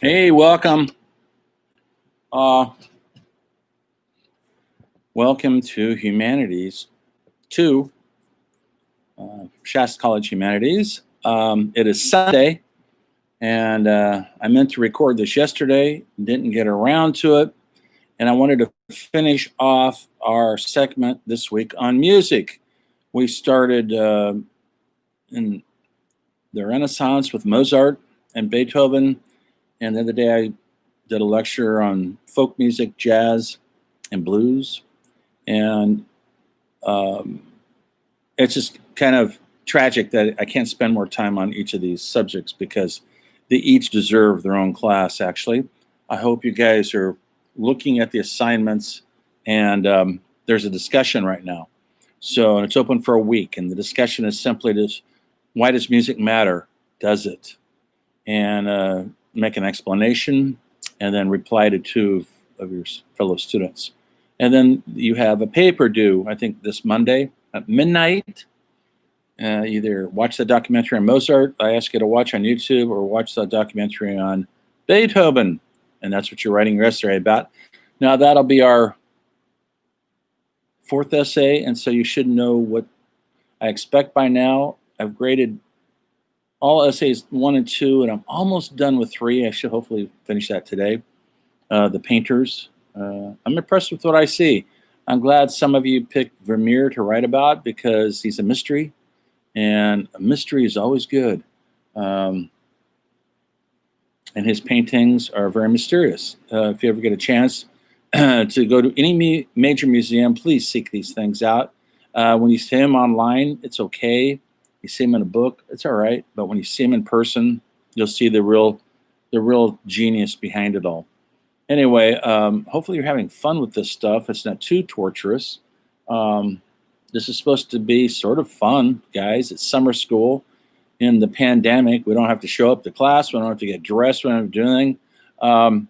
Hey, welcome. Uh, Welcome to Humanities 2, Shasta College Humanities. It is Sunday, and I meant to record this yesterday, didn't get around to it, and I wanted to finish off our segment this week on music. We started in the Renaissance with Mozart and Beethoven, and the other day I did a lecture on folk music, jazz, and blues. And um, it's just kind of tragic that I can't spend more time on each of these subjects because they each deserve their own class, actually. I hope you guys are looking at the assignments, and there's a discussion right now. So, and it's open for a week, and the discussion is simply this: why does music matter? Does it? And make an explanation, and then reply to two of your fellow students. And then you have a paper due, I think, this Monday at midnight. Either watch the documentary on Mozart, I ask you to watch on YouTube, or watch the documentary on Beethoven. And that's what you're writing your essay about. Now, that'll be our fourth essay, and so you should know what I expect by now. I've graded all essays 1 and 2, and I'm almost done with 3. I should hopefully finish that today. The painters. I'm impressed with what I see. I'm glad some of you picked Vermeer to write about because he's a mystery, and a mystery is always good. And his paintings are very mysterious. If you ever get a chance to go to any major museum, please seek these things out. When you see him online, it's okay. You see him in a book, it's all right. But when you see him in person, you'll see the real genius behind it all. Anyway, hopefully you're having fun with this stuff. It's not too torturous. This is supposed to be sort of fun, guys. It's summer school. In the pandemic, we don't have to show up to class. We don't have to get dressed. We don't have to do anything.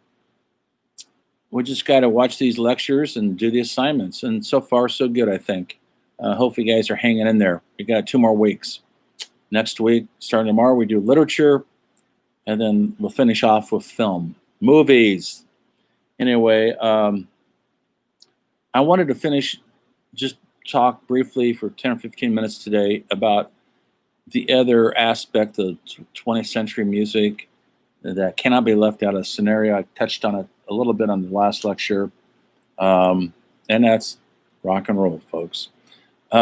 We just got to watch these lectures and do the assignments. And so far, so good, I think. Hopefully you guys are hanging in there. We got 2 more weeks. Next week, starting tomorrow, we do literature. And then we'll finish off with film. Movies. Anyway, I wanted to just talk briefly for 10 or 15 minutes today about the other aspect of 20th century music that cannot be left out of the scenario. I touched on it a little bit on the last lecture, and that's rock and roll, folks. We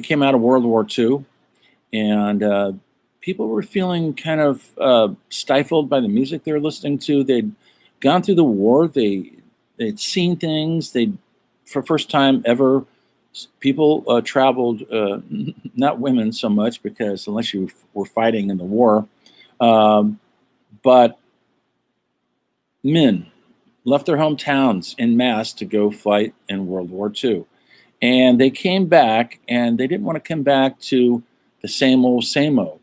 came out of World War II, and people were feeling kind of stifled by the music they were listening to. They'd gone through the war. They'd seen things. For the first time ever, people traveled, not women so much, because unless you were fighting in the war, but men left their hometowns en masse to go fight in World War II. And they came back, and they didn't want to come back to the same old, same old.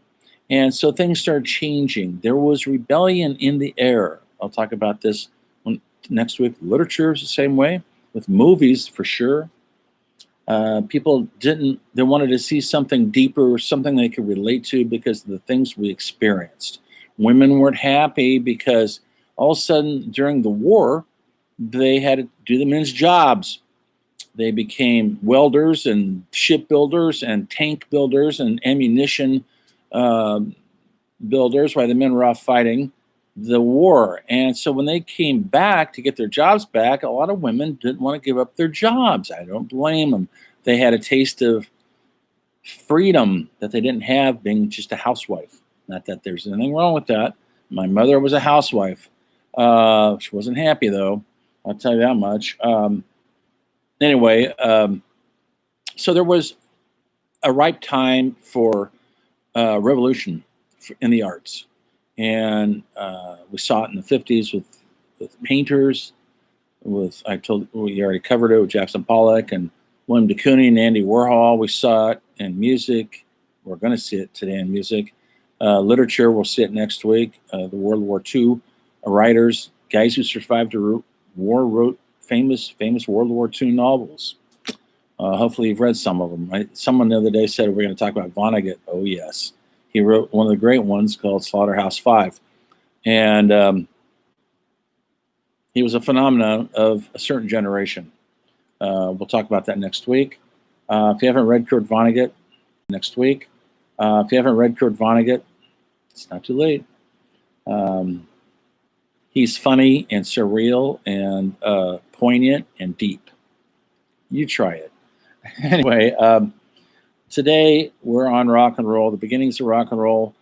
And so things started changing. There was rebellion in the air. I'll talk about this next week. Literature is the same way, with movies for sure. People they wanted to see something deeper, something they could relate to because of the things we experienced. Women weren't happy because all of a sudden during the war, they had to do the men's jobs. They became welders and shipbuilders and tank builders and ammunition builders while the men were off fighting the war. And so when they came back to get their jobs back, a lot of women didn't want to give up their jobs. I don't blame them. They had a taste of freedom that they didn't have being just a housewife. Not that there's anything wrong with that. My mother was a housewife. She wasn't happy, though. I'll tell you that much. Anyway, so there was a ripe time for revolution in the arts. And we saw it in the 50s with painters, we already covered it with Jackson Pollock and William de Kooning and Andy Warhol. We saw it in music. We're going to see it today in music. Literature, we'll see it next week. The World War II writers, guys who survived the war, wrote famous World War II novels. Hopefully you've read some of them. Right? Someone the other day said we're going to talk about Vonnegut. Oh, yes. He wrote one of the great ones called Slaughterhouse-Five. And he was a phenomenon of a certain generation. We'll talk about that next week. If you haven't read Kurt Vonnegut, next week. If you haven't read Kurt Vonnegut, it's not too late. He's funny and surreal and poignant and deep. You try it. Anyway, today we're on rock and roll, the beginnings of rock and roll.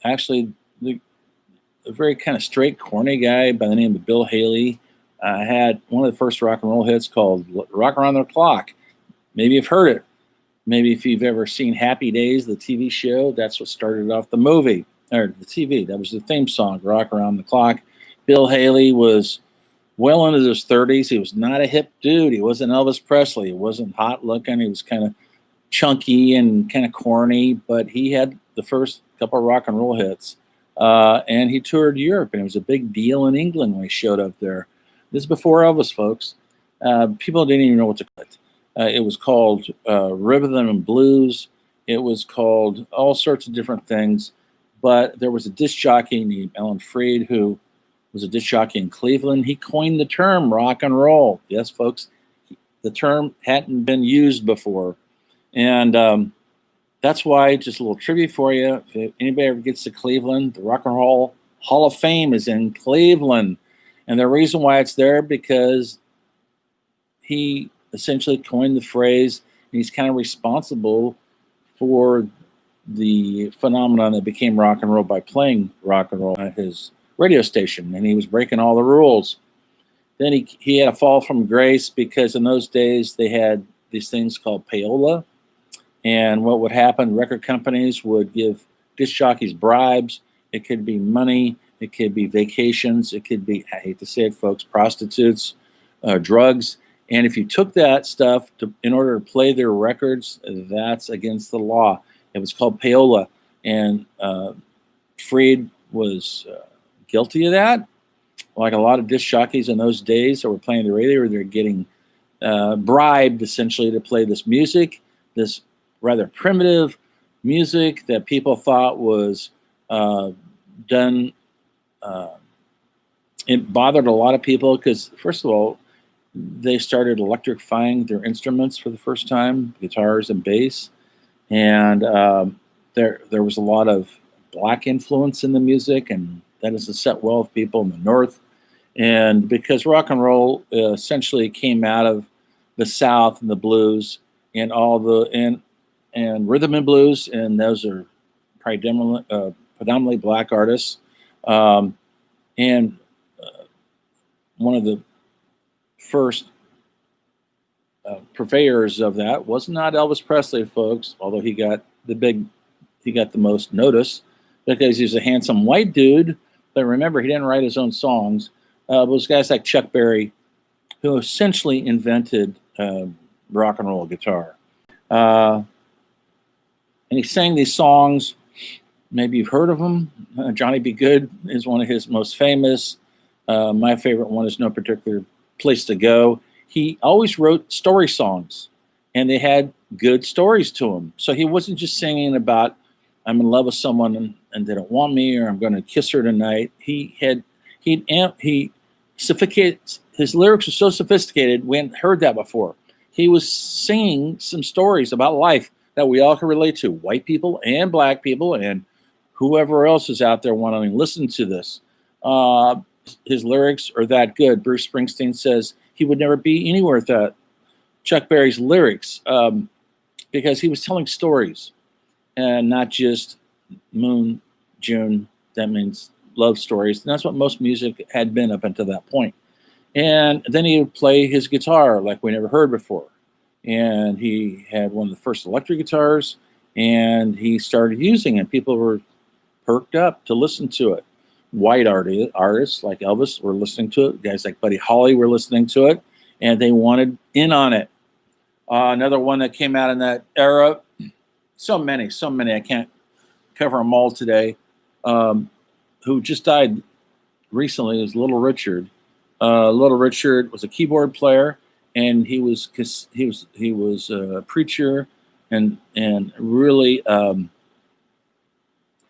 Actually, a very kind of straight, corny guy by the name of Bill Haley had one of the first rock and roll hits called Rock Around the Clock. Maybe you've heard it. Maybe if you've ever seen Happy Days, the TV show, that's what started off the movie, or the TV. That was the theme song, Rock Around the Clock. Bill Haley was well into his 30s. He was not a hip dude. He wasn't Elvis Presley. He wasn't hot looking. He was kind of chunky and kind of corny, but he had the first couple of rock and roll hits. And he toured Europe, and it was a big deal in England when he showed up there. This is before Elvis, folks. People didn't even know what to call it. It was called Rhythm and Blues. It was called all sorts of different things. But there was a disc jockey named Alan Freed who was a disc jockey in Cleveland. He coined the term rock and roll. Yes, folks, the term hadn't been used before. And that's why, just a little trivia for you, if anybody ever gets to Cleveland, the Rock and Roll Hall of Fame is in Cleveland. And the reason why it's there, because he essentially coined the phrase, and he's kind of responsible for the phenomenon that became rock and roll by playing rock and roll at his radio station, and he was breaking all the rules. Then he had a fall from grace because in those days they had these things called payola. And what would happen, record companies would give disc jockeys bribes. It could be money. It could be vacations. It could be, I hate to say it, folks, prostitutes, drugs. And if you took that stuff in order to play their records, that's against the law. It was called payola. And Freed was guilty of that. Like a lot of disc jockeys in those days that were playing the radio, they're getting bribed essentially to play this music, this rather primitive music that people thought was done. It bothered a lot of people because, first of all, they started electrifying their instruments for the first time, guitars and bass. And there was a lot of black influence in the music, and that doesn't set well with people in the North. And because rock and roll essentially came out of the South and the blues and all the and rhythm and blues, and those are predominantly black artists. And one of the first purveyors of that was not Elvis Presley, folks, although he got the most notice because he was a handsome white dude. But remember, he didn't write his own songs. It was guys like Chuck Berry who essentially invented rock and roll guitar. And he sang these songs. Maybe you've heard of them. Johnny B. Goode is one of his most famous. My favorite one is No Particular Place to Go. He always wrote story songs, and they had good stories to them. So he wasn't just singing about, I'm in love with someone and they don't want me, or I'm going to kiss her tonight. His lyrics were so sophisticated, we hadn't heard that before. He was singing some stories about life that we all can relate to, white people and black people and whoever else is out there wanting to listen to this. His lyrics are that good. Bruce Springsteen says he would never be anywhere without Chuck Berry's lyrics because he was telling stories and not just moon, June. That means love stories. And that's what most music had been up until that point. And then he would play his guitar like we never heard before. And he had one of the first electric guitars, and he started using it. People were perked up to listen to it. White artists like Elvis were listening to it. Guys like Buddy Holly were listening to it, and they wanted in on it. Another one that came out in that era, so many. I can't cover them all today. Who just died recently is Little Richard. Little Richard was a keyboard player, and he was a preacher, and really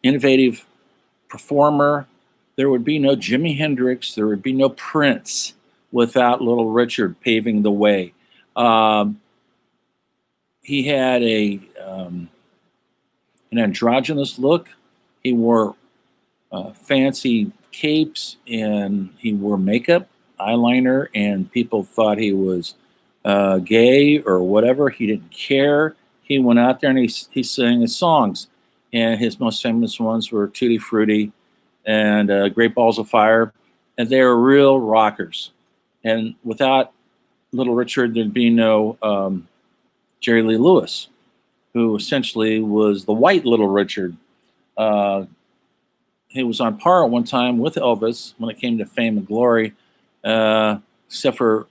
innovative performer. There would be no Jimi Hendrix. There would be no Prince without Little Richard paving the way. Um, he had an androgynous look. He wore fancy capes and he wore makeup, eyeliner, and people thought he was gay or whatever. He didn't care. He went out there and he sang his songs. And his most famous ones were Tutti Frutti and Great Balls of Fire. And they were real rockers. And without Little Richard, there'd be no Jerry Lee Lewis, who essentially was the white Little Richard. He was on par at one time with Elvis when it came to fame and glory, except for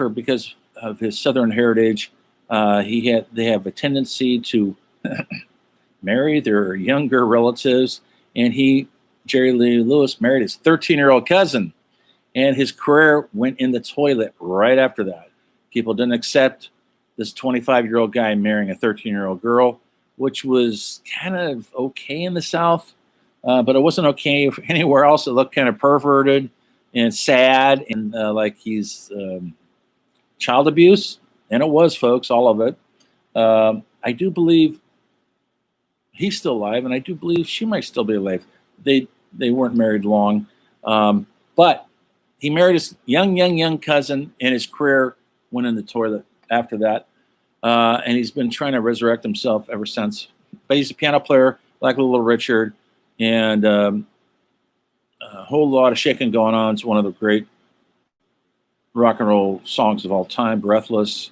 because of his Southern heritage. They have a tendency to marry their younger relatives, and Jerry Lee Lewis, married his 13-year-old cousin, and his career went in the toilet right after that. People didn't accept this 25-year-old guy marrying a 13-year-old girl, which was kind of okay in the South, but it wasn't okay anywhere else. It looked kind of perverted and sad and like he's child abuse, and it was, folks, all of it. I do believe he's still alive, and I do believe she might still be alive. They weren't married long, but he married his young cousin, and his career went in the toilet after that. And he's been trying to resurrect himself ever since. But he's a piano player like Little Richard, and a whole lot of shaking going on. It's one of the great rock and roll songs of all time, Breathless.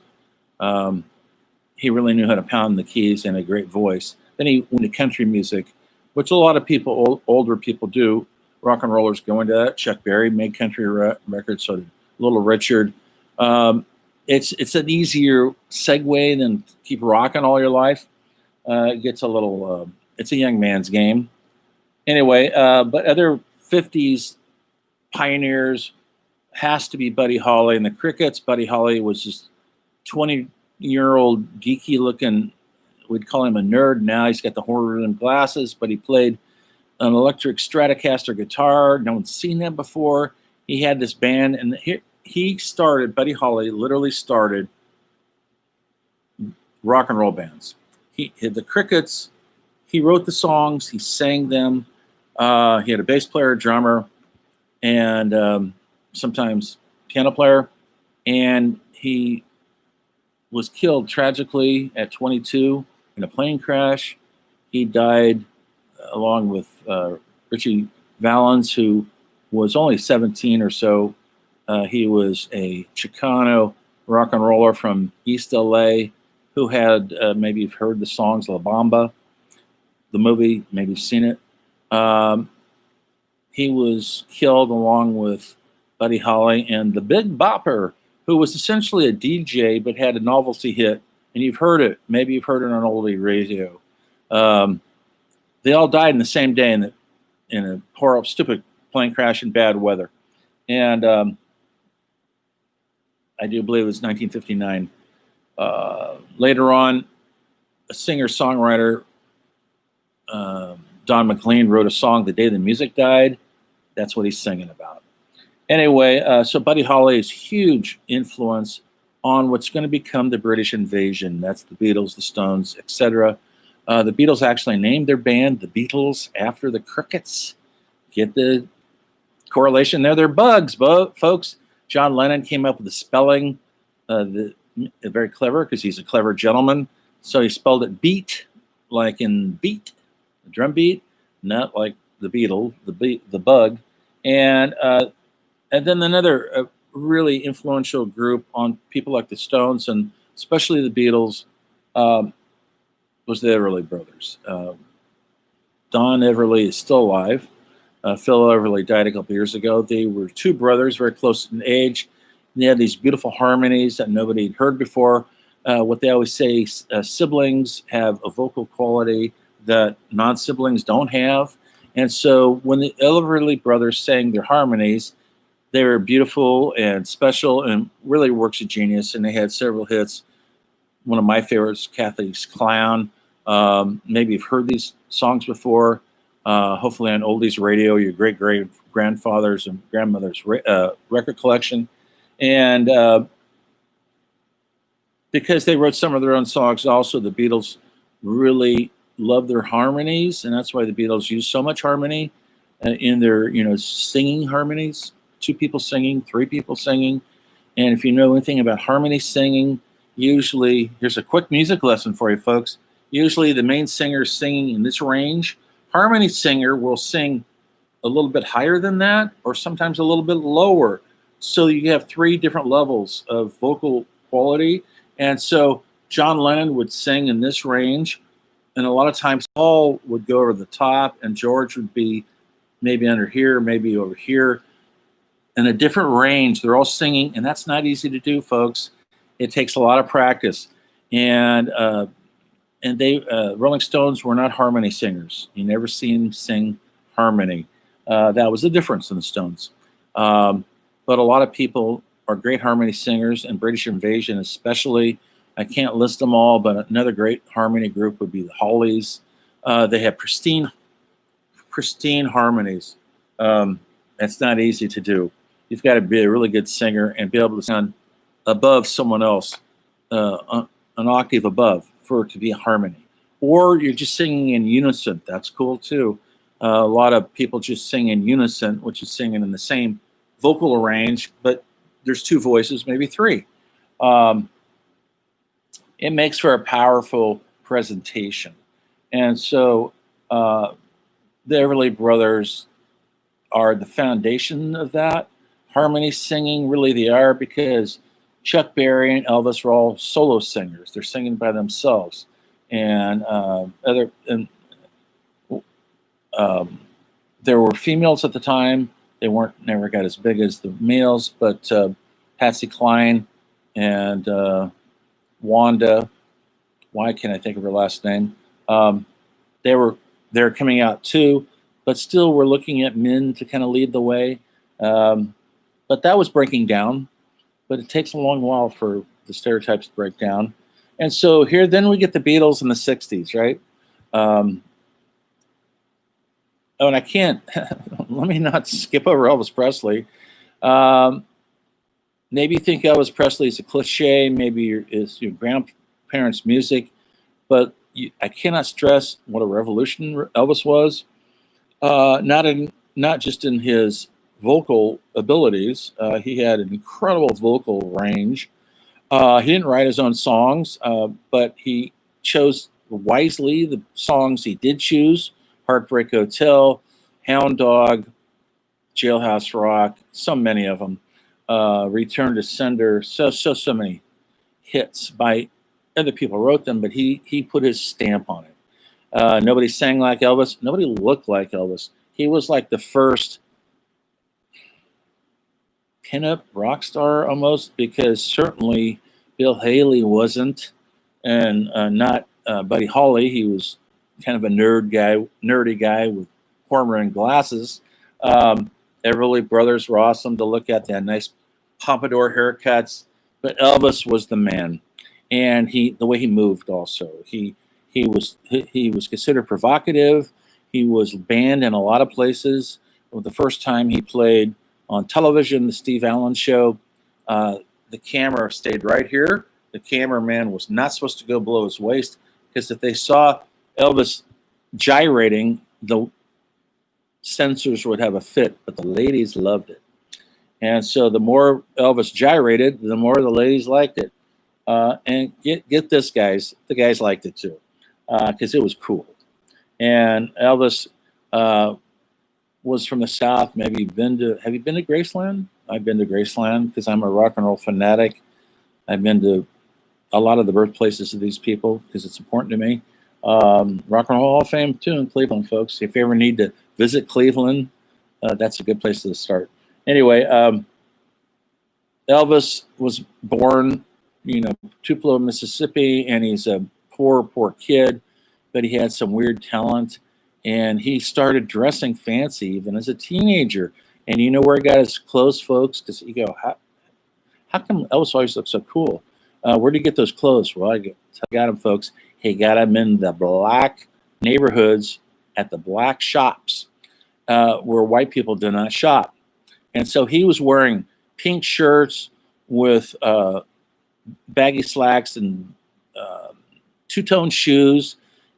He really knew how to pound the keys and a great voice. Then he went to country music, which a lot of people, older people do. Rock and rollers go into that. Chuck Berry made country records, so did Little Richard. It's an easier segue than keep rocking all your life. It gets a little, it's a young man's game. Anyway, but other 50s pioneers has to be Buddy Holly and the Crickets. Buddy Holly was just 20-year-old geeky looking, we'd call him a nerd now. He's got the horn-rimmed glasses, but he played an electric Stratocaster guitar. No one's seen that before. He had this band, and Buddy Holly literally started rock and roll bands. He had the Crickets. He wrote the songs. He sang them. He had a bass player, drummer, and sometimes piano player. And he was killed tragically at 22 in a plane crash. He died along with Richie Valens, who was only 17 or so. He was a Chicano rock and roller from East LA who had, maybe you've heard the songs La Bamba, the movie, maybe you've seen it. He was killed along with Buddy Holly and the Big Bopper, who was essentially a DJ but had a novelty hit. And you've heard it. Maybe you've heard it on oldie radio. They all died in the same day in a horrible, stupid plane crash in bad weather. And I do believe it was 1959. Later on, a singer-songwriter, Don McLean, wrote a song, The Day the Music Died. That's what he's singing about. Anyway, so Buddy Holly is huge influence on what's going to become the British invasion. That's the Beatles, the Stones, etc. The Beatles actually named their band the Beatles after the Crickets. Get the correlation there. They're bugs, folks. John Lennon came up with the spelling, very clever because he's a clever gentleman. So he spelled it beat, like in beat, the drum beat, not like the beetle, the bug. And then another really influential group on people like the Stones and especially the Beatles was the Everly Brothers. Don Everly is still alive. Phil Everly died a couple years ago. They were two brothers, very close in age. And they had these beautiful harmonies that nobody had heard before. What they always say, siblings have a vocal quality that non-siblings don't have. And so when the Everly Brothers sang their harmonies, they were beautiful and special and really works of genius. And they had several hits. One of my favorites, Kathy's Clown. Maybe you've heard these songs before. Hopefully on oldies radio, your great grandfathers and grandmothers' record collection, and because they wrote some of their own songs, also the Beatles really love their harmonies, and that's why the Beatles use so much harmony in their singing harmonies. 2 people singing, 3 people singing, and if you know anything about harmony singing, usually here's a quick music lesson for you folks. Usually the main singer is singing in this range. Harmony singer will sing a little bit higher than that, or sometimes a little bit lower. So you have 3 different levels of vocal quality. And so John Lennon would sing in this range, and a lot of times Paul would go over the top, and George would be maybe under here, maybe over here, in a different range. They're all singing, and that's not easy to do, folks. It takes a lot of practice. And they Rolling Stones were not harmony singers. You never see them sing harmony. That was the difference in the Stones. But a lot of people are great harmony singers, and British Invasion especially. I can't list them all, but another great harmony group would be the Hollies. They have pristine harmonies. That's not easy to do. You've got to be a really good singer and be able to sound above someone else, an octave above, for it to be a harmony. Or you're just singing in unison. That's cool too. A lot of people just sing in unison, which is singing in the same vocal range, but there's 2 voices, maybe 3. It makes for a powerful presentation. And so the Everly Brothers are the foundation of that. Harmony singing, really they are, because Chuck Berry and Elvis were all solo singers. They're singing by themselves. And there were females at the time. They never got as big as the males, but Patsy Cline and Wanda, why can't I think of her last name? They're coming out too, but still we're looking at men to kind of lead the way. But that was breaking down, but it takes a long while for the stereotypes to break down. And so then we get the Beatles in the 60s, right? And I can't, let me not skip over Elvis Presley. Maybe you think Elvis Presley is a cliche, maybe it's your grandparents' music, but I cannot stress what a revolution Elvis was. Not just in his vocal abilities. He had an incredible vocal range. He didn't write his own songs, but he chose wisely the songs he did choose. Heartbreak Hotel, Hound Dog, Jailhouse Rock, so many of them. Return to Sender, so many hits by other people wrote them, but he put his stamp on it. Nobody sang like Elvis. Nobody looked like Elvis. He was like the first pinup rock star almost, because certainly Bill Haley wasn't, and not Buddy Holly. He was kind of a nerdy guy with horn-rimmed glasses. Everly Brothers were awesome to look at. They had nice pompadour haircuts, but Elvis was the man, and the way he moved also. He was considered provocative. He was banned in a lot of places. The first time he played on television, the Steve Allen Show, the camera stayed right here. The cameraman was not supposed to go below his waist, because if they saw Elvis gyrating, the censors would have a fit, but the ladies loved it. And so the more Elvis gyrated, the more the ladies liked it. And get this, guys, the guys liked it too, because it was cool. And Elvis was from the South. Maybe have you been to Graceland? I've been to Graceland because I'm a rock and roll fanatic. I've been to a lot of the birthplaces of these people because it's important to me. Rock and Roll Hall of Fame too in Cleveland, folks. If you ever need to visit Cleveland, that's a good place to start. Anyway, Elvis was born, Tupelo, Mississippi, and he's a poor kid, but he had some weird talent, and he started dressing fancy even as a teenager. And you know where he got his clothes, folks? Because you go, how come Elvis always looks so cool? Where did he get those clothes? Well, I got them, folks. He got them in the black neighborhoods at the black shops where white people did not shop. And so he was wearing pink shirts with baggy slacks and two-tone shoes.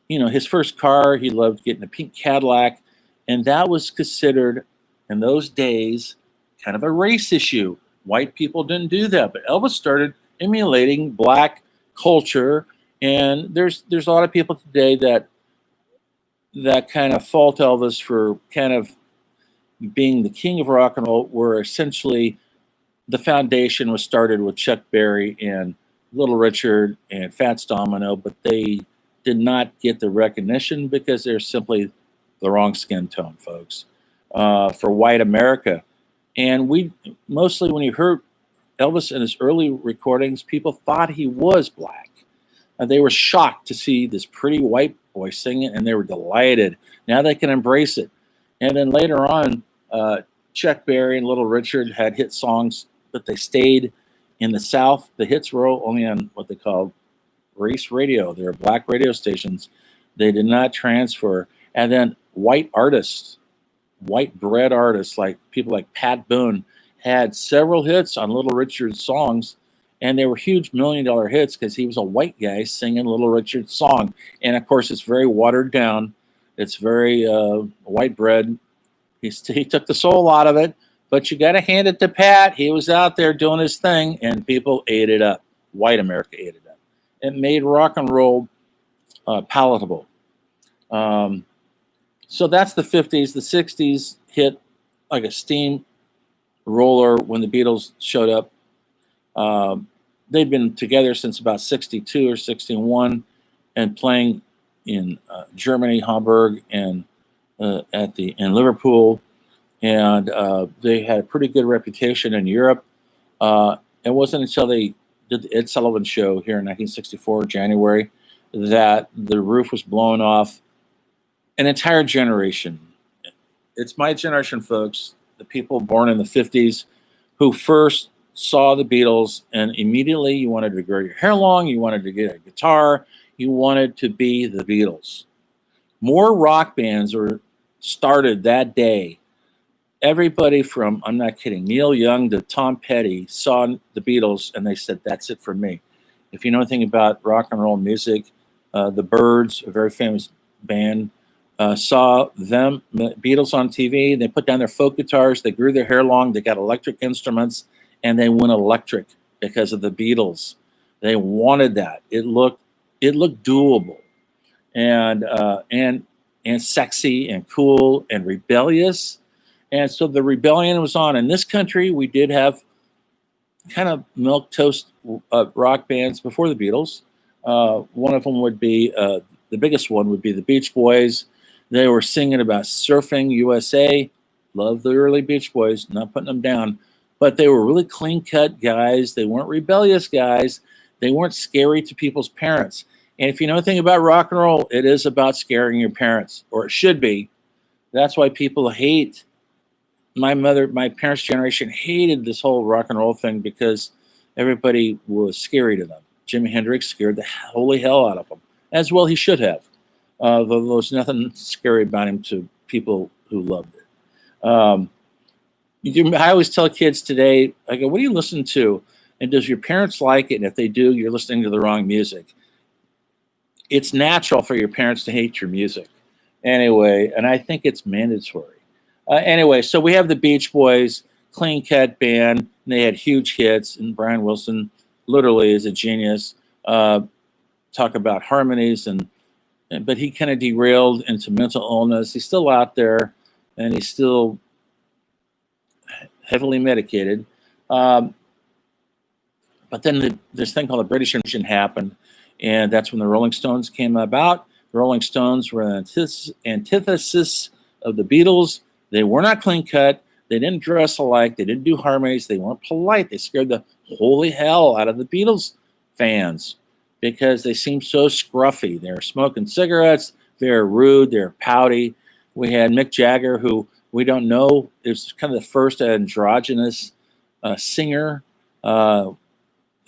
You know, his first car, he loved getting a pink Cadillac. And that was considered, in those days, kind of a race issue. White people didn't do that. But Elvis started emulating black culture. And there's a lot of people today that kind of fault Elvis for kind of being the king of rock and roll, where essentially the foundation was started with Chuck Berry and Little Richard and Fats Domino, but they did not get the recognition because they're simply the wrong skin tone, folks, for white America. And we mostly, when you heard Elvis in his early recordings, people thought he was black. They were shocked to see this pretty white boy singing, and they were delighted. Now they can embrace it. And then later on, Chuck Berry and Little Richard had hit songs, but they stayed in the South. The hits were only on what they called race radio. They were black radio stations. They did not transfer. And then white artists, white bread artists, like people like Pat Boone, had several hits on Little Richard's songs, and they were huge $1 million hits because he was a white guy singing Little Richard's song. And of course, it's very watered down. It's very white bread. He took the soul out of it, but you got to hand it to Pat. He was out there doing his thing, and people ate it up. White America ate it up. It made rock and roll palatable. So that's the 50s. The 60s hit like a steam roller when the Beatles showed up. They'd been together since about 62 or 61 and playing in Germany, Hamburg, and in Liverpool. And they had a pretty good reputation in Europe. It wasn't until they did the Ed Sullivan Show here in 1964, January, that the roof was blown off. An entire generation. It's my generation, folks, the people born in the 50s who first saw the Beatles, and immediately you wanted to grow your hair long, you wanted to get a guitar, you wanted to be the Beatles. More rock bands were started that day. Everybody from, I'm not kidding, Neil Young to Tom Petty saw the Beatles and they said, that's it for me. If you know anything about rock and roll music, the Byrds, a very famous band, saw them, Beatles on TV. They put down their folk guitars, they grew their hair long, they got electric instruments, and they went electric because of the Beatles. They wanted that. It looked doable, and sexy and cool and rebellious. And so the rebellion was on. In this country, we did have kind of milquetoast rock bands before the Beatles. One of them would be, the biggest one would be the Beach Boys. They were singing about surfing USA. Love the early Beach Boys, not putting them down. But they were really clean-cut guys. They weren't rebellious guys. They weren't scary to people's parents. And if you know anything about rock and roll, it is about scaring your parents, or it should be. That's why people hate. My parents' generation hated this whole rock and roll thing because everybody was scary to them. Jimi Hendrix scared the holy hell out of them, as well he should have. Though there was nothing scary about him to people who loved it. I always tell kids today, I go, what do you listen to? And does your parents like it? And if they do, you're listening to the wrong music. It's natural for your parents to hate your music. Anyway, and I think it's mandatory. Anyway, so we have the Beach Boys, clean cut band, and they had huge hits, and Brian Wilson literally is a genius. Talk about harmonies, but he kind of derailed into mental illness. He's still out there, and he's still heavily medicated. But then this thing called the British Invasion happened, and that's when the Rolling Stones came about. The Rolling Stones were an antithesis of the Beatles. They were not clean cut. They didn't dress alike. They didn't do harmonies. They weren't polite. They scared the holy hell out of the Beatles fans because they seemed so scruffy. They were smoking cigarettes. They were rude. They were pouty. We had Mick Jagger, who we don't know, is kind of the first androgynous singer. The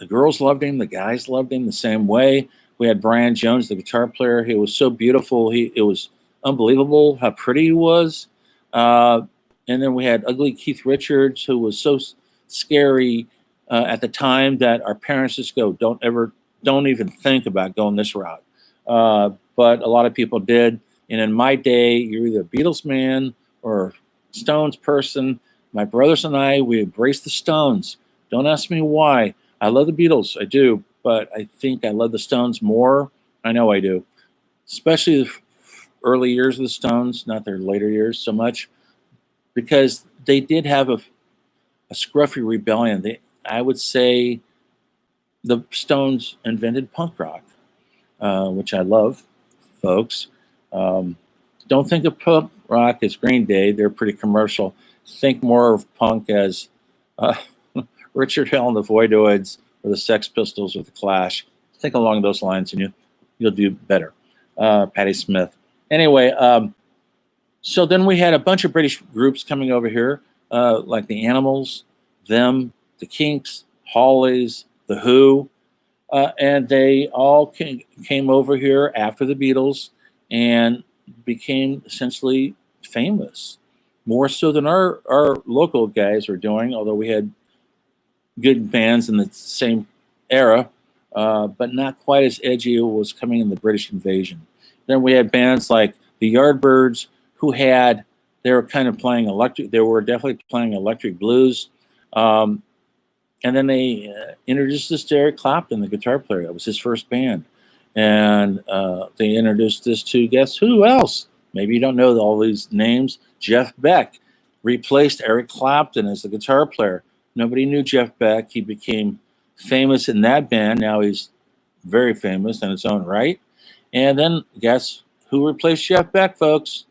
girls loved him. The guys loved him the same way. We had Brian Jones, the guitar player. He was so beautiful. It was unbelievable how pretty he was. Uh, and then we had ugly Keith Richards, who was so scary at the time that our parents just go, don't even think about going this route. But a lot of people did. And in my day, you're either a Beatles man or Stones person. My brothers and I, we embraced the Stones. Don't ask me why. I love the Beatles, I do, but I think I love the Stones more. I know I do, especially the early years of the Stones, not their later years so much, because they did have a scruffy rebellion. I would say the Stones invented punk rock, which I love, folks. Um, don't think of punk rock as Green Day. They're pretty commercial. Think more of punk as uh, Richard Hell and the Voidoids or the Sex Pistols or the Clash. Think along those lines and you'll do better. Patti Smith. Anyway, so then we had a bunch of British groups coming over here, like the Animals, Them, the Kinks, Hollies, the Who, and they all came over here after the Beatles and became essentially famous, more so than our local guys were doing, although we had good bands in the same era, but not quite as edgy as was coming in the British invasion. Then we had bands like the Yardbirds, they were kind of playing electric. They were definitely playing electric blues. And then they introduced us to Eric Clapton, the guitar player. That was his first band. And they introduced us to, guess who else? Maybe you don't know all these names. Jeff Beck replaced Eric Clapton as the guitar player. Nobody knew Jeff Beck. He became famous in that band. Now he's very famous in its own right. And then guess who replaced Jeff Beck, folks?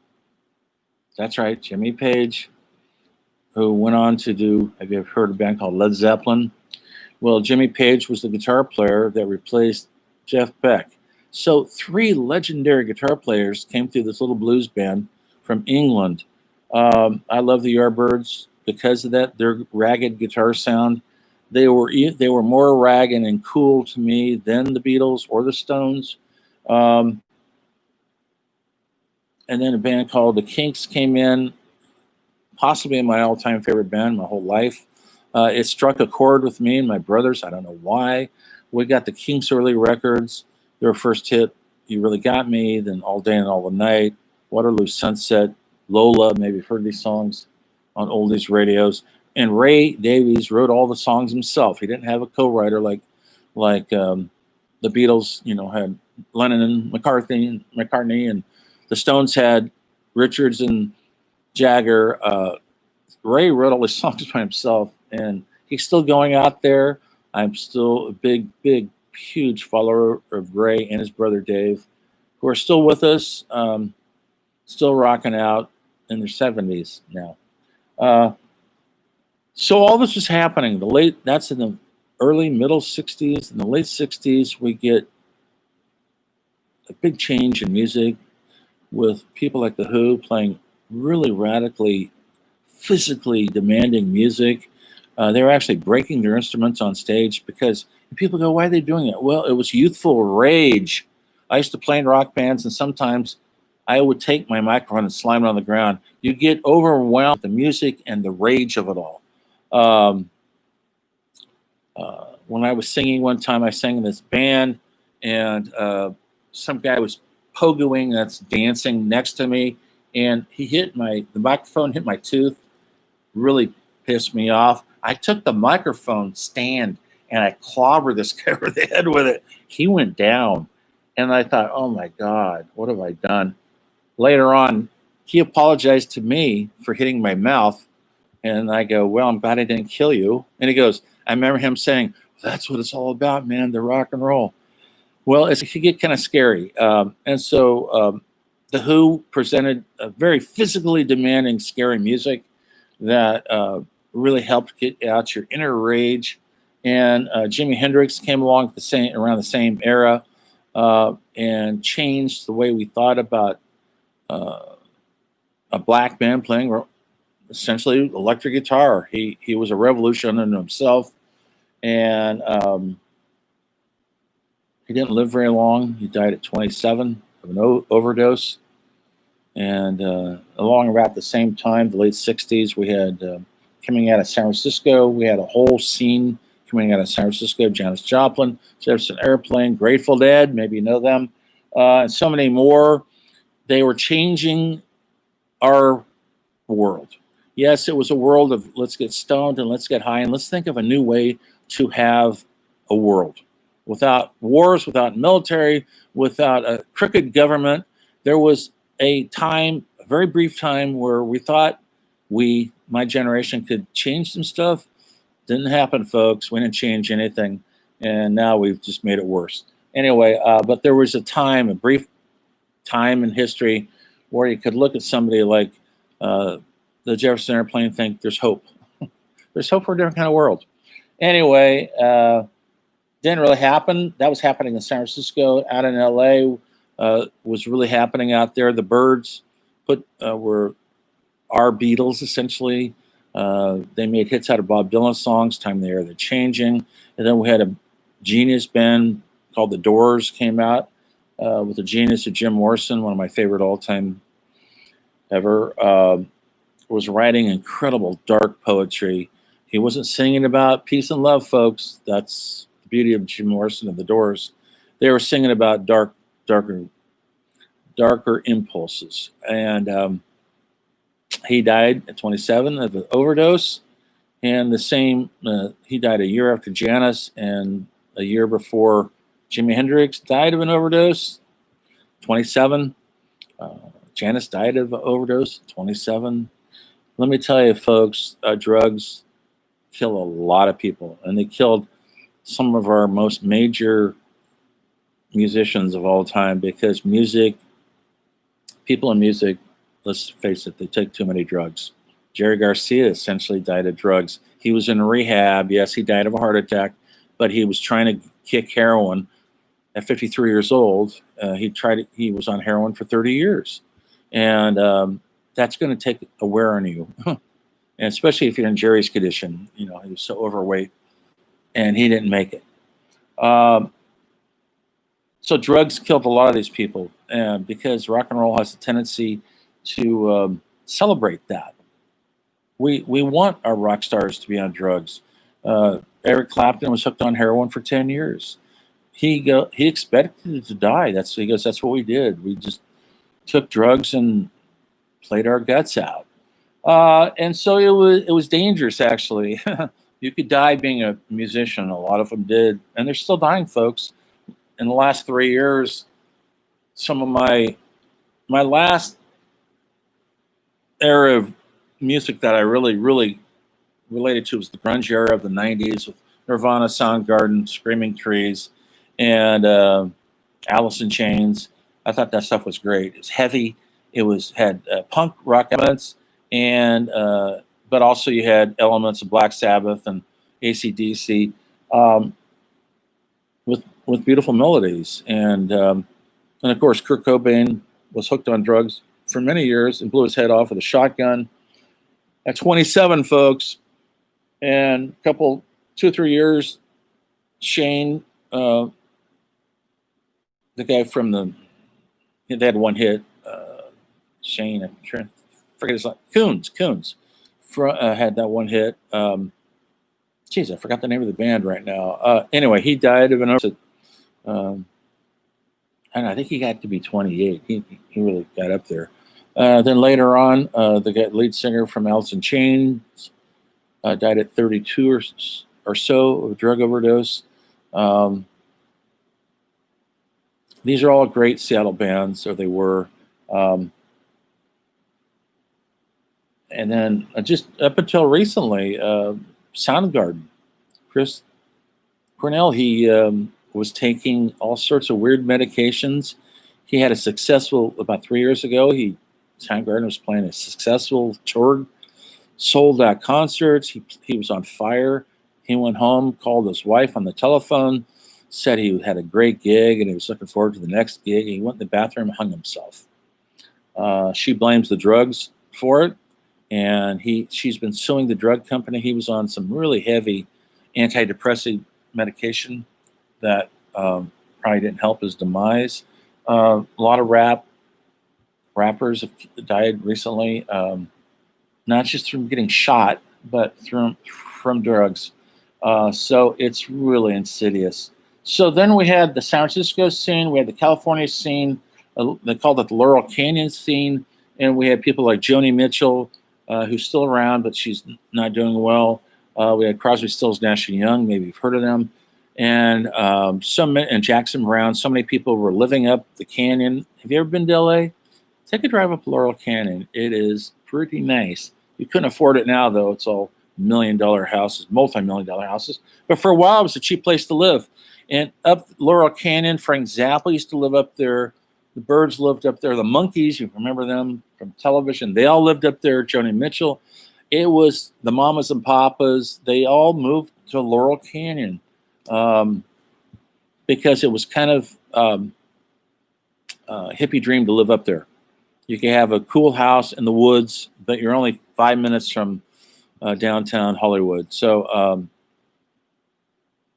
That's right, Jimmy Page, who went on to do, have you ever heard of a band called Led Zeppelin? Well, Jimmy Page was the guitar player that replaced Jeff Beck. So 3 legendary guitar players came through this little blues band from England. I love the Yardbirds because of that, their ragged guitar sound. They were more ragged and cool to me than the Beatles or the Stones. And then a band called the Kinks came in, possibly my all-time favorite band my whole life. It struck a chord with me and my brothers. I don't know why. We got the Kinks early records. Their first hit, You Really Got Me, then All Day and All the Night, Waterloo Sunset, Lola, maybe you've heard these songs on oldies radios. And Ray Davies wrote all the songs himself. He didn't have a co-writer like the Beatles, had Lennon and McCartney, and the Stones had Richards and Jagger. Ray wrote all his songs by himself, and he's still going out there. I'm still a big, huge follower of Ray and his brother Dave, who are still with us, still rocking out in their 70s now. So all this was happening. That's in the early, middle 60s. In the late 60s, we get a big change in music with people like The Who playing really radically, physically demanding music. They were actually breaking their instruments on stage because people go, why are they doing it? Well, it was youthful rage. I used to play in rock bands, and sometimes I would take my microphone and slam it on the ground. You get overwhelmed with the music and the rage of it all. When I was singing one time, I sang in this band, and some guy was pogoing, that's dancing next to me, and the microphone hit my tooth, really pissed me off. I took the microphone stand and I clobbered this guy over the head with it. He went down, and I thought, oh my God, what have I done? Later on, he apologized to me for hitting my mouth, and I go, well, I'm glad I didn't kill you. And he goes, I remember him saying, that's what it's all about, man, the rock and roll. Well, it could get kind of scary. And so The Who presented a very physically demanding, scary music that really helped get out your inner rage. And Jimi Hendrix came along around the same era and changed the way we thought about a black man playing essentially electric guitar. He was a revolution in himself, and He didn't live very long. He died at 27 of an overdose. And along about the same time, the late 60s, we had coming out of San Francisco, we had a whole scene coming out of San Francisco, Janis Joplin, Jefferson Airplane, Grateful Dead, maybe you know them, and so many more. They were changing our world. Yes, it was a world of let's get stoned and let's get high and let's think of a new way to have a world without wars, without military, without a crooked government. There was a time, a very brief time, where we thought my generation, could change some stuff. Didn't happen, folks. We didn't change anything, and now we've just made it worse. Anyway, but there was a time, a brief time in history, where you could look at somebody like the Jefferson Airplane and think there's hope. There's hope for a different kind of world. Anyway, didn't really happen. That was happening in San Francisco. Out in LA, was really happening out there. The Byrds were our Beatles, essentially. They made hits out of Bob Dylan songs, Time They Are the Changing. And then we had a genius band called The Doors came out with the genius of Jim Morrison, one of my favorite all-time ever, was writing incredible dark poetry. He wasn't singing about peace and love, folks. That's the beauty of Jim Morrison and The Doors. They were singing about darker impulses. And he died at 27 of an overdose. And the same, he died a year after Janis, and a year before Jimi Hendrix died of an overdose, 27. Janis died of an overdose, 27. Let me tell you, folks, drugs kill a lot of people, and they killed some of our most major musicians of all time, because people in music, let's face it, they take too many drugs. Jerry Garcia essentially died of drugs. He was in rehab. Yes, he died of a heart attack, but he was trying to kick heroin at 53 years old. He was on heroin for 30 years. And that's going to take a wear on you. And especially if you're in Jerry's condition. He was so overweight, and he didn't make it. So drugs killed a lot of these people, because rock and roll has a tendency to celebrate that. We want our rock stars to be on drugs. Eric Clapton was hooked on heroin for 10 years. He expected to die. He goes, that's what we did. We just took drugs and played our guts out. And so it was dangerous, actually. You could die being a musician. A lot of them did. And they're still dying, folks. In the last 3 years, some of my last era of music that I really, really related to was the grunge era of the 90s with Nirvana, Soundgarden, Screaming Trees, and Alice in Chains. I thought that stuff was great. It was heavy. It had punk rock elements, and but also you had elements of Black Sabbath and AC/DC with beautiful melodies. And of course, Kurt Cobain was hooked on drugs for many years and blew his head off with a shotgun at 27, folks. And 2 or 3 years, Shane, the guy from they had one hit, Shane, I'm trying to forget his name, Coons, had that one hit. Geez, I forgot the name of the band right now. Anyway, he died of an overdose. And I think he got to be 28. He really got up there. Then later on, the lead singer from Alice in Chains died at 32 or so of a drug overdose. These are all great Seattle bands, or they were. And then just up until recently, Soundgarden, Chris Cornell, he was taking all sorts of weird medications. He had about 3 years ago, Soundgarden was playing a successful tour, sold out concerts. He was on fire. He went home, called his wife on the telephone, said he had a great gig and he was looking forward to the next gig. He went in the bathroom and hung himself. She blames the drugs for it, and she's been suing the drug company. He was on some really heavy antidepressant medication that probably didn't help his demise. A lot of rappers have died recently, not just from getting shot, but from drugs. So it's really insidious. So then we had the San Francisco scene, we had the California scene, they called it the Laurel Canyon scene, and we had people like Joni Mitchell, who's still around, but she's not doing well. We had Crosby, Stills, Nash and Young. Maybe you've heard of them, and and Jackson Browne. So many people were living up the canyon. Have you ever been to LA? Take a drive up Laurel Canyon. It is pretty nice. You couldn't afford it now, though. It's all $1 million houses, multi-million-dollar houses. But for a while, it was a cheap place to live. And up Laurel Canyon, Frank Zappa used to live up there. The Byrds lived up there. The Monkees, you remember them from television, they all lived up there. Joni Mitchell. It was the Mamas and Papas. They all moved to Laurel Canyon because it was kind of a hippie dream to live up there. You can have a cool house in the woods, but you're only 5 minutes from downtown Hollywood. So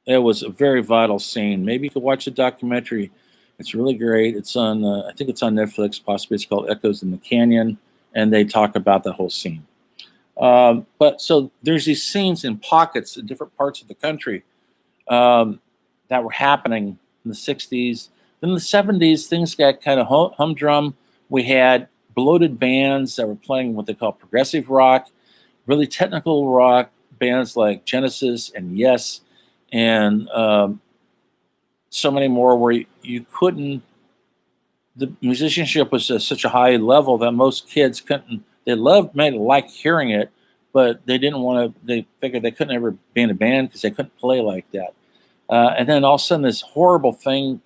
it was a very vital scene. Maybe you could watch the documentary. It's really great. It's on, I think it's on Netflix, possibly. It's called Echoes in the Canyon, and they talk about the whole scene. But so there's these scenes in pockets in different parts of the country that were happening in the 60s. Then in the 70s, things got kind of humdrum. We had bloated bands that were playing what they call progressive rock, really technical rock, bands like Genesis and Yes, and so many more where you couldn't, the musicianship was at such a high level that most kids couldn't, might like hearing it, but they didn't want to, they figured they couldn't ever be in a band because they couldn't play like that. And then all of a sudden this horrible thing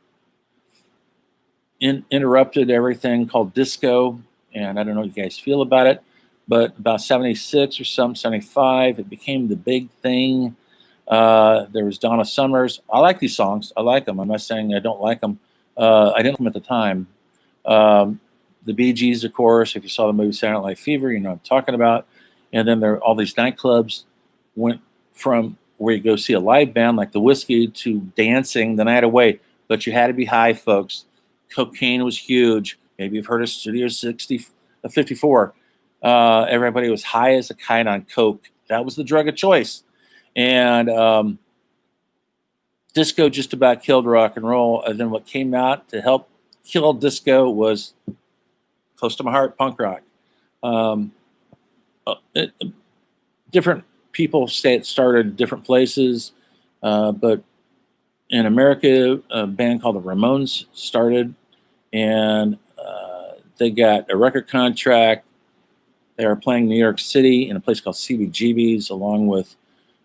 interrupted everything called disco, and I don't know what you guys feel about it, but about 76 or something, 75, it became the big thing. There was Donna Summers. I like these songs. I like them. I'm not saying I don't like them. I didn't like them at the time. The Bee Gees, of course, if you saw the movie Saturday Night Fever, you know what I'm talking about. And then there all these nightclubs went from where you go see a live band like the Whiskey to dancing the night away. But you had to be high, folks. Cocaine was huge. Maybe you've heard of Studio 54. Everybody was high as a kite on coke. That was the drug of choice. And disco just about killed rock and roll. And then what came out to help kill disco was close to my heart, punk rock. Different people started different places, but in America, a band called the Ramones started, and they got a record contract. They were playing New York City in a place called CBGB's, along with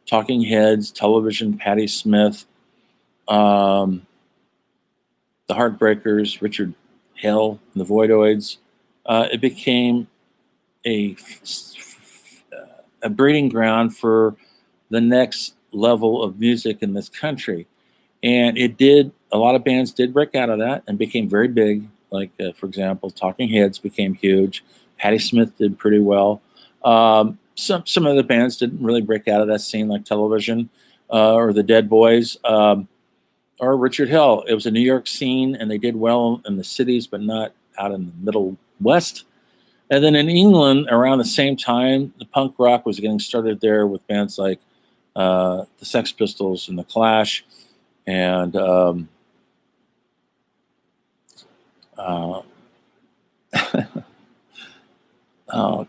Talking Heads, Television, Patti Smith, the Heartbreakers, Richard Hell, and the Voidoids. It became a breeding ground for the next level of music in this country. And it did, a lot of bands did break out of that and became very big. Like, for example, Talking Heads became huge. Patti Smith did pretty well. Some of the bands didn't really break out of that scene, like Television or the Dead Boys or Richard Hell. It was a New York scene, and they did well in the cities, but not out in the Middle West. And then in England, around the same time, the punk rock was getting started there with bands like the Sex Pistols and the Clash, and oh,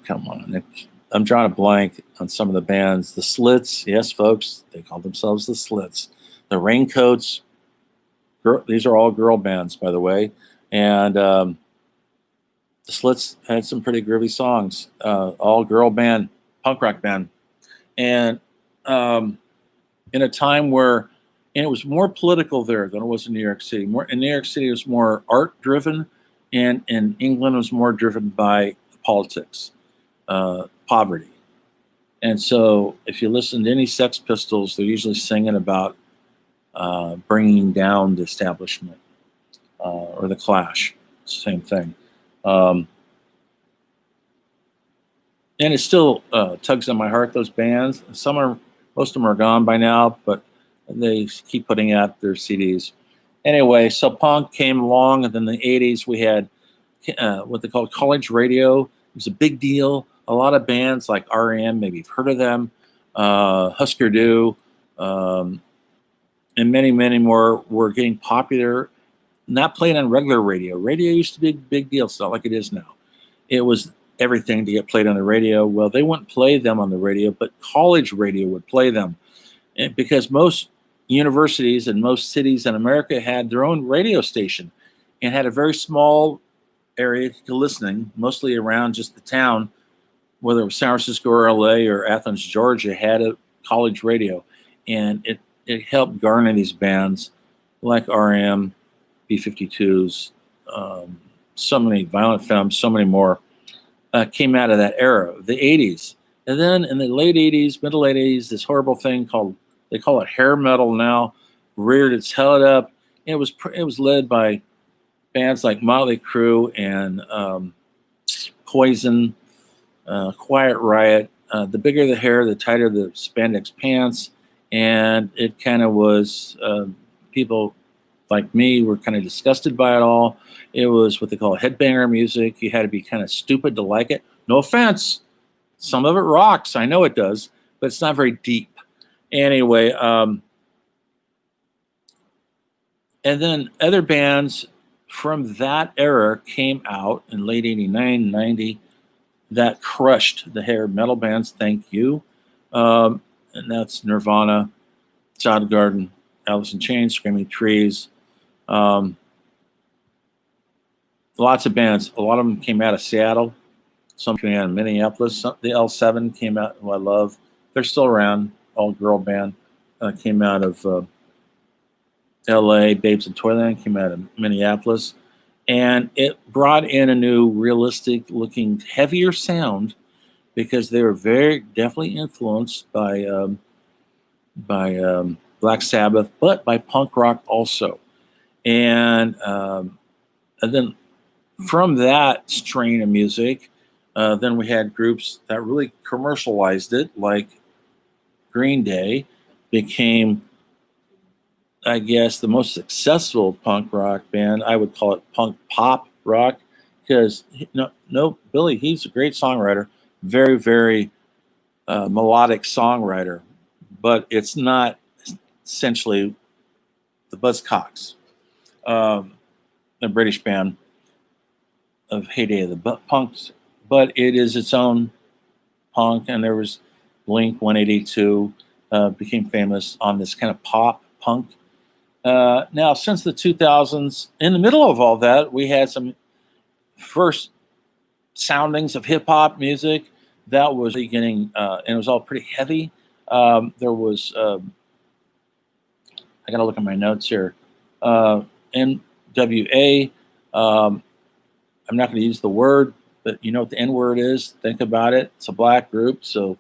come on. I'm drawing a blank on some of the bands. The Slits, yes, folks, they call themselves the Slits. The Raincoats, these are all girl bands, by the way. And the Slits had some pretty groovy songs, all girl band, punk rock band. And in a time where, and it was more political there than it was in New York City. In New York City, it was more art driven, and in England, it was more driven by politics, poverty. And so if you listen to any Sex Pistols, they're usually singing about bringing down the establishment, or the Clash, same thing. And it still tugs on my heart, those bands. Most of them are gone by now, but they keep putting out their CDs. Anyway, so punk came along, and then in the 80s we had what they called college radio. It was a big deal. A lot of bands like REM, maybe you've heard of them, Husker Du, um, and many, many more were getting popular, not played on regular radio. Radio used to be a big deal. It's not like it is now. It was everything to get played on the radio. Well, they wouldn't play them on the radio, but college radio would play them. And because most universities and most cities in America had their own radio station and had a very small area to listening, mostly around just the town, whether it was San Francisco or LA or Athens, Georgia, had a college radio. And it helped garner these bands like REM, B-52s, so many Violent Femmes, so many more came out of that era, the 80s. And then in the late 80s, middle late 80s, this horrible thing called, they call it hair metal now, reared its head up. It was led by bands like Motley Crue and Poison, Quiet Riot. The bigger the hair, the tighter the spandex pants. And it kind of was, people like me were kind of disgusted by it all. It was what they call headbanger music. You had to be kind of stupid to like it. No offense. Some of it rocks. I know it does, but it's not very deep. Anyway, and then other bands from that era came out in late 89, 90 that crushed the hair metal bands. Thank you. And that's Nirvana, Soundgarden, Alice in Chains, Screaming Trees. Lots of bands. A lot of them came out of Seattle. Some came out of Minneapolis. The L7 came out, who I love. They're still around. All girl band. Came out of LA. Babes in Toyland came out of Minneapolis. And it brought in a new realistic looking, heavier sound because they were very definitely influenced by Black Sabbath, but by punk rock also. And then from that strain of music, then we had groups that really commercialized it, like Green Day became, I guess, the most successful punk rock band. I would call it punk pop rock because Billy, he's a great songwriter, very, very melodic songwriter, but it's not essentially the Buzzcocks, a British band of heyday of the punks, but it is its own punk. And there was Blink 182 became famous on this kind of pop punk. Now, since the 2000s, in the middle of all that, we had some first soundings of hip hop music that was beginning, and it was all pretty heavy. There was, I got to look at my notes here, NWA. I'm not going to use the word, but you know what the N word is. Think about it. It's a black group, so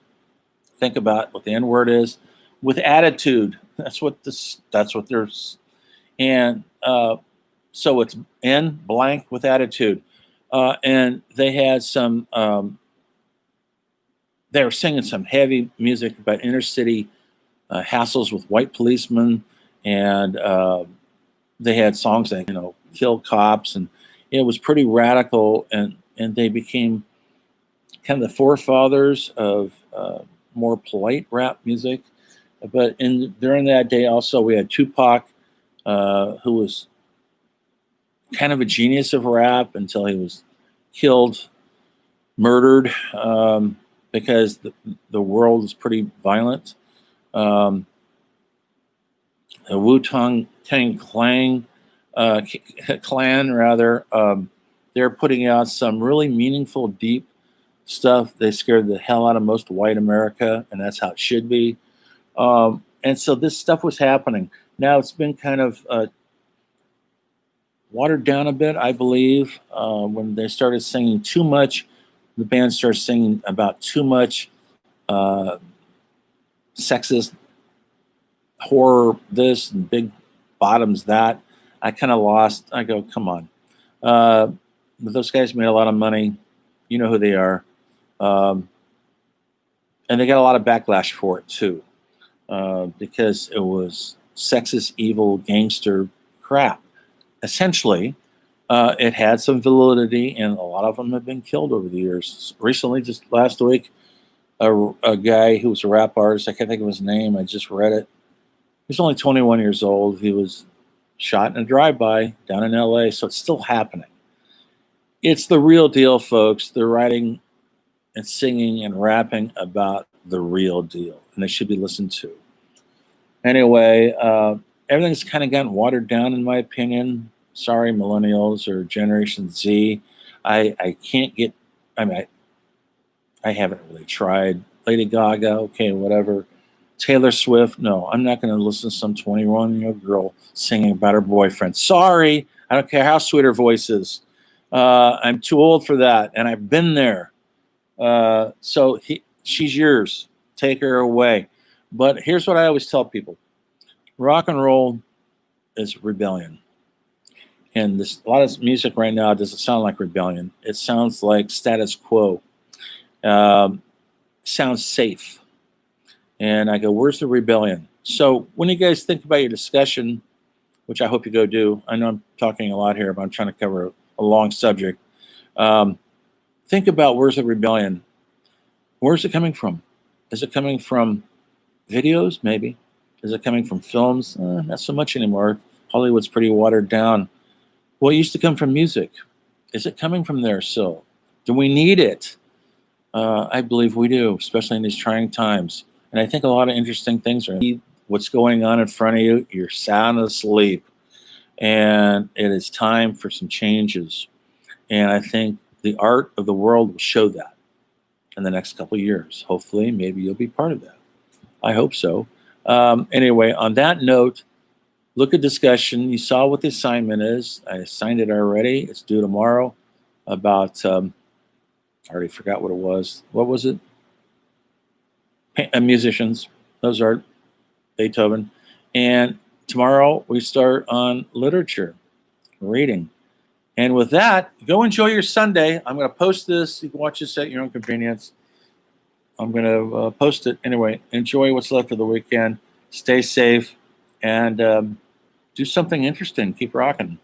think about what the N word is. With attitude, that's what there's, and so it's N blank with attitude, and they had some. They were singing some heavy music about inner city hassles with white policemen, and they had songs like kill cops, and it was pretty radical, and they became kind of the forefathers of more polite rap music. But during that day also we had Tupac, who was kind of a genius of rap until he was killed, murdered, because the world is pretty violent. The Wu-Tang Clan, they're putting out some really meaningful, deep stuff. They scared the hell out of most white America, and that's how it should be. And so this stuff was happening. Now it's been kind of watered down a bit, I believe, when they started singing too much. The band started singing about too much sexist horror, this, and big bottoms that. I kind of lost. I go, come on. But those guys made a lot of money. You know who they are. And they got a lot of backlash for it too, because it was sexist, evil, gangster crap. Essentially, it had some validity, and a lot of them have been killed over the years. Recently, just last week, a guy who was a rap artist, I can't think of his name, I just read it. He was only 21 years old. He was shot in a drive-by down in LA, so it's still happening. It's the real deal, folks. They're writing and singing and rapping about the real deal, and they should be listened to. Anyway, everything's kind of gotten watered down, in my opinion. Sorry, millennials or Generation Z. I can't get, I mean, I haven't really tried. Lady Gaga, okay, whatever. Taylor Swift, no, I'm not going to listen to some 21-year-old girl singing about her boyfriend. Sorry, I don't care how sweet her voice is. I'm too old for that, and I've been there. So she's yours. Take her away. But here's what I always tell people. Rock and roll is rebellion. And a lot of music right now doesn't sound like rebellion. It sounds like status quo. Sounds safe. And I go, where's the rebellion? So when you guys think about your discussion, which I hope you go do, I know I'm talking a lot here, but I'm trying to cover a long subject. Think about where's the rebellion? Where's it coming from? Is it coming from videos? Maybe. Is it coming from films? Not so much anymore. Hollywood's pretty watered down. Well, it used to come from music. Is it coming from there still? Do we need it? I believe we do, especially in these trying times. And I think a lot of interesting things are what's going on in front of you. You're sound asleep. And it is time for some changes. And I think the art of the world will show that in the next couple of years. Hopefully, maybe you'll be part of that. I hope so. Anyway, on that note, look at discussion. You saw what the assignment is. I assigned it already. It's due tomorrow. About, I already forgot what it was. What was it? Musicians, Mozart, Beethoven. And tomorrow we start on literature, reading. And with that, go enjoy your Sunday. I'm going to post this. You can watch this at your own convenience. I'm going to post it. Anyway, enjoy what's left of the weekend. Stay safe and do something interesting. Keep rocking.